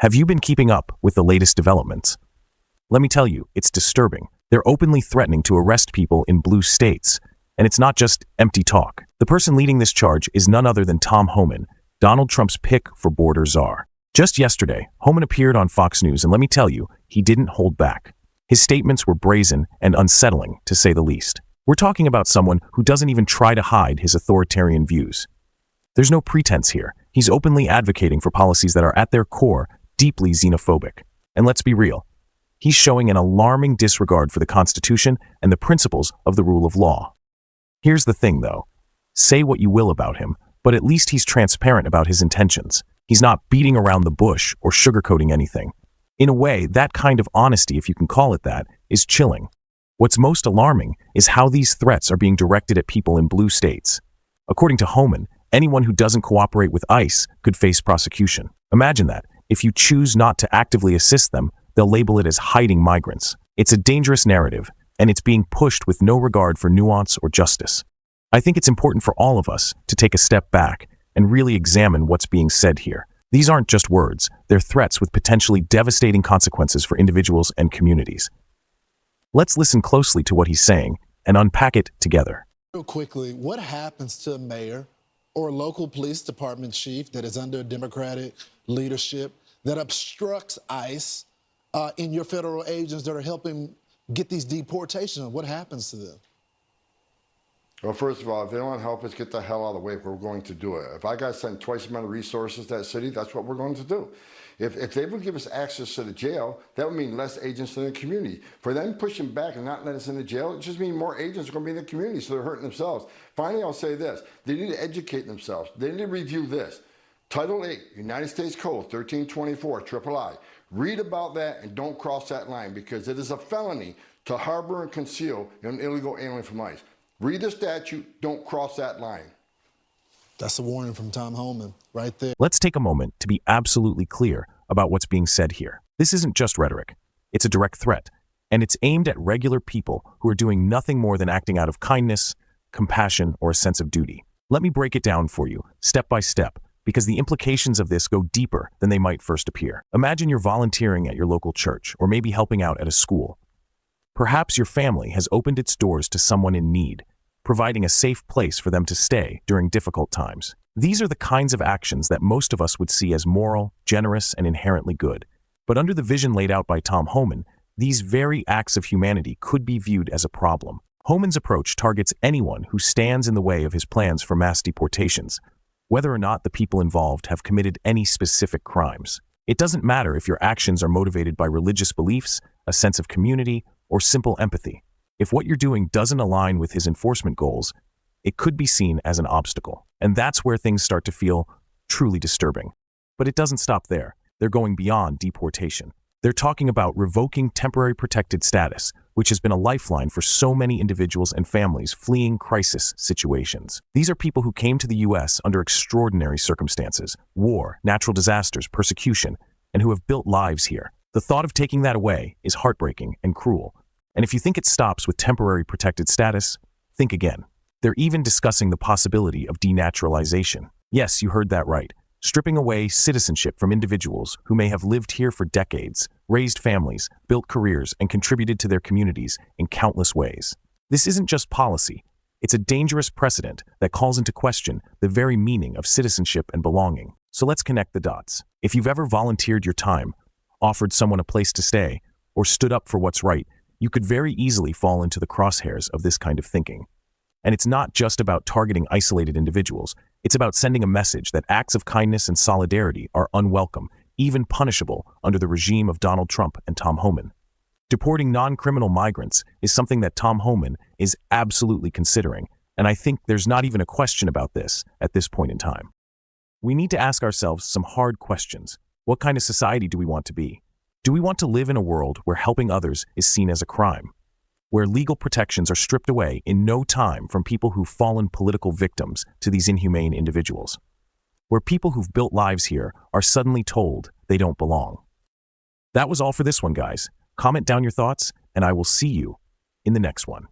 Have you been keeping up with the latest developments? Let me tell you, it's disturbing. They're openly threatening to arrest people in blue states, and it's not just empty talk. The person leading this charge is none other than Tom Homan, Donald Trump's pick for border czar. Just yesterday, Homan appeared on Fox News, and let me tell you, he didn't hold back. His statements were brazen and unsettling, to say the least. We're talking about someone who doesn't even try to hide his authoritarian views. There's no pretense here. He's openly advocating for policies that are at their core deeply xenophobic. And let's be real, he's showing an alarming disregard for the Constitution and the principles of the rule of law. Here's the thing, though. Say what you will about him, but at least he's transparent about his intentions. He's not beating around the bush or sugarcoating anything. In a way, that kind of honesty, if you can call it that, is chilling. What's most alarming is how these threats are being directed at people in blue states. According to Homan, anyone who doesn't cooperate with ICE could face prosecution. Imagine that. If you choose not to actively assist them, they'll label it as hiding migrants. It's a dangerous narrative, and it's being pushed with no regard for nuance or justice. I think it's important for all of us to take a step back and really examine what's being said here. These aren't just words, they're threats with potentially devastating consequences for individuals and communities. Let's listen closely to what he's saying and unpack it together. Real quickly, what happens to a mayor or a local police department chief that is under Democratic leadership that obstructs ICE in your federal agents that are helping get these deportations? What happens to them? Well, first of all, if they don't want to help us, get the hell out of the way if we're going to do it. If I got to send twice the amount of resources to that city, that's what we're going to do. If they would give us access to the jail, that would mean less agents in the community. For them pushing back and not letting us in the jail, it just means more agents are going to be in the community, so they're hurting themselves. Finally, I'll say this. They need to educate themselves. They need to review this. Title 8, United States Code 1324, III. Read about that and don't cross that line, because it is a felony to harbor and conceal an illegal alien from ICE. Read the statute, don't cross that line. That's a warning from Tom Homan right there. Let's take a moment to be absolutely clear about what's being said here. This isn't just rhetoric. It's a direct threat, and it's aimed at regular people who are doing nothing more than acting out of kindness, compassion, or a sense of duty. Let me break it down for you, step by step, because the implications of this go deeper than they might first appear. Imagine you're volunteering at your local church, or maybe helping out at a school. Perhaps your family has opened its doors to someone in need, providing a safe place for them to stay during difficult times. These are the kinds of actions that most of us would see as moral, generous, and inherently good. But under the vision laid out by Tom Homan, these very acts of humanity could be viewed as a problem. Homan's approach targets anyone who stands in the way of his plans for mass deportations, whether or not the people involved have committed any specific crimes. It doesn't matter if your actions are motivated by religious beliefs, a sense of community, or simple empathy. If what you're doing doesn't align with his enforcement goals, it could be seen as an obstacle. And that's where things start to feel truly disturbing. But it doesn't stop there. They're going beyond deportation. They're talking about revoking temporary protected status, which has been a lifeline for so many individuals and families fleeing crisis situations. These are people who came to the U.S. under extraordinary circumstances, war, natural disasters, persecution, and who have built lives here. The thought of taking that away is heartbreaking and cruel. And if you think it stops with temporary protected status, think again. They're even discussing the possibility of denaturalization. Yes, you heard that right. Stripping away citizenship from individuals who may have lived here for decades, raised families, built careers, and contributed to their communities in countless ways. This isn't just policy. It's a dangerous precedent that calls into question the very meaning of citizenship and belonging. So let's connect the dots. If you've ever volunteered your time, offered someone a place to stay, or stood up for what's right, you could very easily fall into the crosshairs of this kind of thinking. And it's not just about targeting isolated individuals. It's about sending a message that acts of kindness and solidarity are unwelcome, even punishable under the regime of Donald Trump and Tom Homan. Deporting non-criminal migrants is something that Tom Homan is absolutely considering, and I think there's not even a question about this at this point in time. We need to ask ourselves some hard questions. What kind of society do we want to be? Do we want to live in a world where helping others is seen as a crime? Where legal protections are stripped away in no time from people who've fallen political victims to these inhumane individuals? Where people who've built lives here are suddenly told they don't belong? That was all for this one, guys. Comment down your thoughts, and I will see you in the next one.